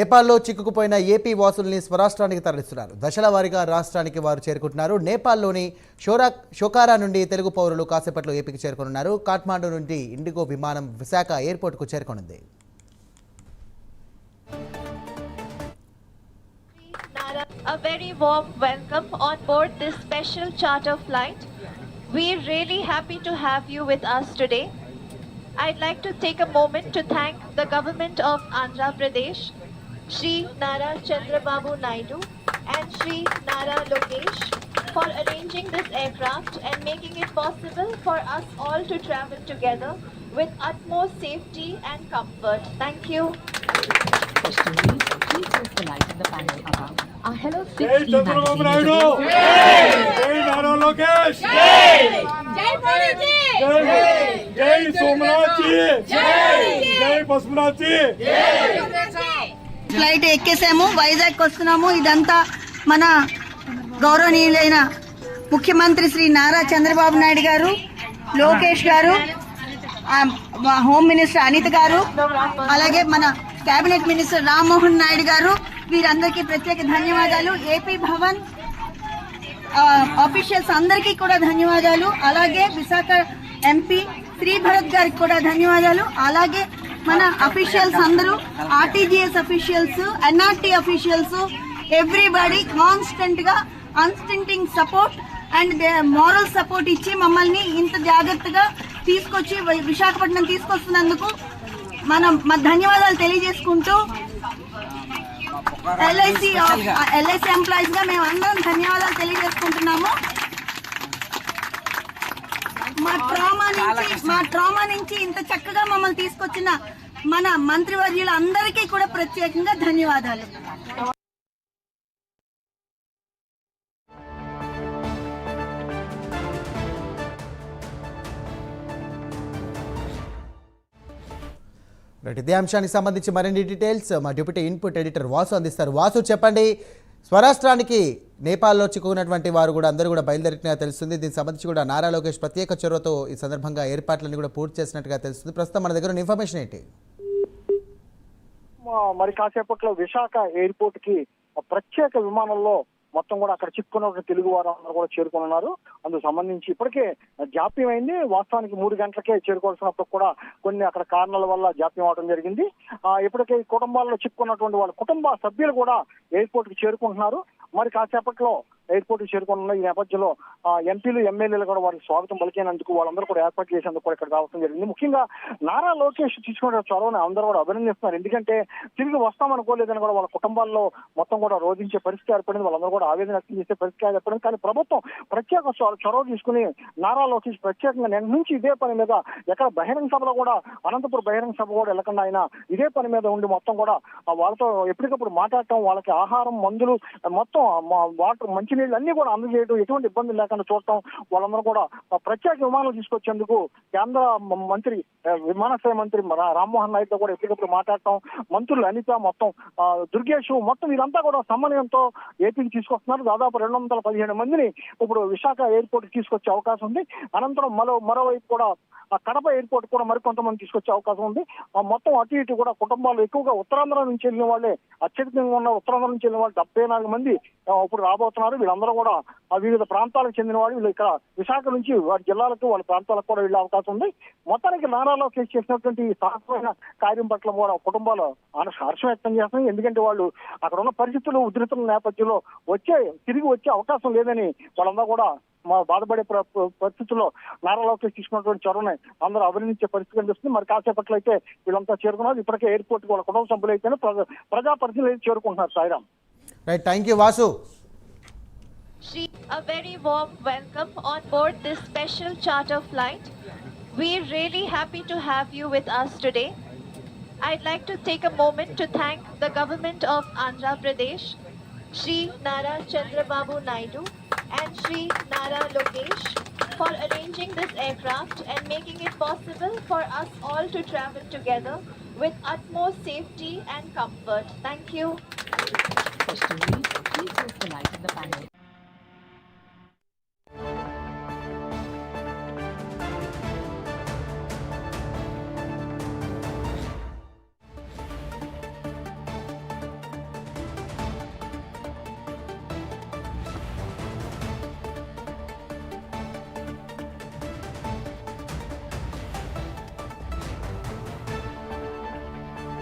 నేపాల్లో చిక్కుకుపోయిన ఏపీ వాసుల్ని స్వరాష్ట్రానికి తరలిస్తున్నారు. దశల వారీగా రాష్ట్రానికి వారు చేరుకుంటున్నారు. నేపాల్లోని షోకారా నుండి తెలుగు పౌరులు కాసేపట్లో ఏపీకి చేరుకోనున్నారు. కాఠ్మాండు నుండి ఇండిగో విమానం Visakha ఎయిర్పోర్ట్కు చేరుకోనుంది. A very warm welcome on board this special charter flight. We're really happy to have you with us today. I'd like to take a moment to thank the government of Andhra Pradesh, Shri Nara Chandrababu Naidu and Shri Nara Lokesh for arranging this aircraft and making it possible for us all to travel together with utmost safety and comfort. Thank you. Questioning, please press the light in the panel above. Our Hello Jai 16 Chandrababu magazine Naidu! is Jai Nara Lokesh! जय Modi ji Jai Somnath ji! Jai Basmanath ji! Flight ఎక్కేసాము, వైజాగ్ వస్తున్నాము. ఇదంతా మన గౌరవనీయులైన ముఖ్యమంత్రి శ్రీ నారా చంద్రబాబు నాయుడు గారు, లోకేష్ గారు, home minister Anitha గారు, అలాగే మన కేబినెట్ మినిస్టర్ రామ్మోహన్ నాయుడు గారు, వీరందరికీ ప్రత్యేక ధన్యవాదాలు. ఏపీ భవన్ ఆఫీషియల్స్ అందరికీ కూడా ధన్యవాదాలు. అలాగే విశాఖ ఎంపీ శ్రీ భరత్ గారికి కూడా ధన్యవాదాలు. అలాగే మన అఫీషియల్స్ అందరూ, RTGS officials, NRT officials, everybody constant గా unstinting support and moral support ఇచ్చి మమ్మల్ని ఇంత జాగ్రత్తగా తీసుకొచ్చి విశాఖపట్నం తీసుకొస్తున్నందుకు మా ధన్యవాదాలు తెలియజేసుకుంటూ ఎల్ఐసి ఎంప్లాయీస్ గా మేము అందరం ధన్యవాదాలు తెలియజేసుకుంటున్నాము. మా ట్రామా నుంచి ఇంత చక్కగా మమ్మల్ని తీసుకొచ్చిన మన మంత్రివర్యులు అందరికీ కూడా ప్రత్యేకంగా ధన్యవాదాలు. ఇదే అంశానికి సంబంధించి మరిన్ని డీటెయిల్స్ మా డిప్యూటీ ఇన్పుట్ ఎడిటర్ వాసు అందిస్తారు. వాసు, చెప్పండి, స్వరాష్ట్రానికి నేపాల్లో చిక్కుకున్నటువంటి వారు కూడా అందరూ కూడా బయలుదేరినట్టుగా తెలుస్తుంది. దీనికి సంబంధించి కూడా నారా లోకేష్ ప్రత్యేక చొరవతో ఈ సందర్భంగా ఏర్పాట్లన్నీ కూడా పూర్తి చేసినట్టుగా తెలుస్తుంది. ప్రస్తుతం మన దగ్గర ఉన్న ఇన్ఫర్మేషన్ ఏంటి? మరి కాసేపట్లో విశాఖ ఎయిర్పోర్ట్ కి ప్రత్యేక విమానంలో మొత్తం కూడా అక్కడ చిక్కుకున్న తెలుగు వారు అందరూ కూడా చేరుకున్నారు. అందుకు సంబంధించి ఇప్పటికే జాప్యం అయింది. వాస్తవానికి 3 గంటలకే చేరుకోవాల్సినప్పుడు కూడా కొన్ని అక్కడ కారణాల వల్ల జాప్యం అవడం జరిగింది. ఇప్పటికే కుటుంబాల్లో చిక్కుకున్నటువంటి వాళ్ళ కుటుంబ సభ్యులు కూడా ఎయిర్పోర్ట్ కి చేరుకుంటున్నారు. మరి కాసేపట్లో ఎయిర్పోర్ట్ కి చేరుకున్న ఈ నేపథ్యంలో ఎంపీలు, ఎమ్మెల్యేలు కూడా వారికి స్వాగతం పలికేందుకు వాళ్ళందరూ కూడా ఏర్పాటు చేసేందుకు కూడా ఇక్కడ రావడం జరిగింది. ముఖ్యంగా నారా లోకేష్ తీసుకున్న చొరవని అందరూ కూడా అభినందిస్తున్నారు. ఎందుకంటే తిరిగి వస్తామనుకోలేదని కూడా వాళ్ళ కుటుంబాల్లో మొత్తం కూడా రోధించే పరిస్థితి ఏర్పడింది. వాళ్ళందరూ కూడా ఆవేదన వ్యక్తం చేసే పరిస్థితి ఏర్పడింది. కానీ ప్రభుత్వం ప్రత్యేక చొరవ తీసుకుని నారా లోకేష్ ప్రత్యేకంగా నిన్న నుంచి ఇదే పని మీద ఎక్కడ బహిరంగ సభలో కూడా, అనంతపురం బహిరంగ సభ కూడా వెళ్ళకుండా ఆయన ఇదే పని మీద ఉండి మొత్తం కూడా వాళ్ళతో ఎప్పటికప్పుడు మాట్లాడటం, వాళ్ళకి ఆహారం, మందులు, మొత్తం వాటర్, మంచినీళ్ళు అన్ని కూడా అందజేయడం, ఎటువంటి ఇబ్బంది లేకుండా చూడటం, వాళ్ళందరూ కూడా ప్రత్యేక విమానాలు తీసుకొచ్చేందుకు కేంద్ర మంత్రి, విమానాశ్రయ మంత్రి రామ్మోహన్ నాయుడుతో కూడా ఎప్పటికప్పుడు మాట్లాడటం, మంత్రులు అనిత, మొత్తం దుర్గేష్, మొత్తం వీరంతా కూడా సమన్వయంతో ఏపీకి తీసుకొస్తున్నారు. దాదాపు 217 మందిని ఇప్పుడు విశాఖ ఎయిర్పోర్ట్ కి తీసుకొచ్చే అవకాశం ఉంది. అనంతరం మరోవైపు కూడా కడప ఎయిర్పోర్ట్ కూడా మరికొంతమంది తీసుకొచ్చే అవకాశం ఉంది. మొత్తం అటు ఇటు కూడా కుటుంబాలు ఎక్కువగా ఉత్తరాంధ్ర నుంచి వెళ్ళిన వాళ్ళే అత్యధికంగా ఉన్న. ఉత్తరాంధ్ర నుంచి వెళ్ళిన వాళ్ళు 74 మంది ఇప్పుడు రాబోతున్నారు. వీళ్ళందరూ కూడా వివిధ ప్రాంతాలకు చెందిన వాళ్ళు. వీళ్ళు ఇక్కడ విశాఖ నుంచి వారి జిల్లాలకు, వాళ్ళ ప్రాంతాలకు కూడా వెళ్ళే అవకాశం ఉంది. మొత్తానికి నారా లోకేష్ చేసినటువంటి సాహసమైన కార్యం పట్ల కూడా కుటుంబాలు హర్షం వ్యక్తం చేస్తున్నాయి. ఎందుకంటే వాళ్ళు అక్కడ ఉన్న పరిస్థితులు, ఉధృతుల నేపథ్యంలో తిరిగి వచ్చే అవకాశం లేదని వాళ్ళందరూ కూడా బాధపడే పరిస్థితుల్లో నారా లోకేష్ తీసుకున్నటువంటి చొరవని అందరూ అభినందించే పరిస్థితి కనిపిస్తుంది. మరి కాసేపట్లో అయితే వీళ్ళంతా చేరుకున్నారు. ఇప్పటికే ఎయిర్పోర్ట్ వాళ్ళ కుటుంబ సభ్యులు అయితేనే ప్రజాప్రతినిధులు చేరుకుంటున్నారు. Sairam. Right, thank you Vasu. A very warm welcome on board this special charter flight. We're really happy to have you with us today. I'd like to take a moment to thank the government of Andhra Pradesh, Shri Nara Chandrababu Naidu and Shri Nara Lokesh for arranging this aircraft and making it possible for us all to travel together with utmost safety and comfort. Thank you. questioning, please press the light in the panel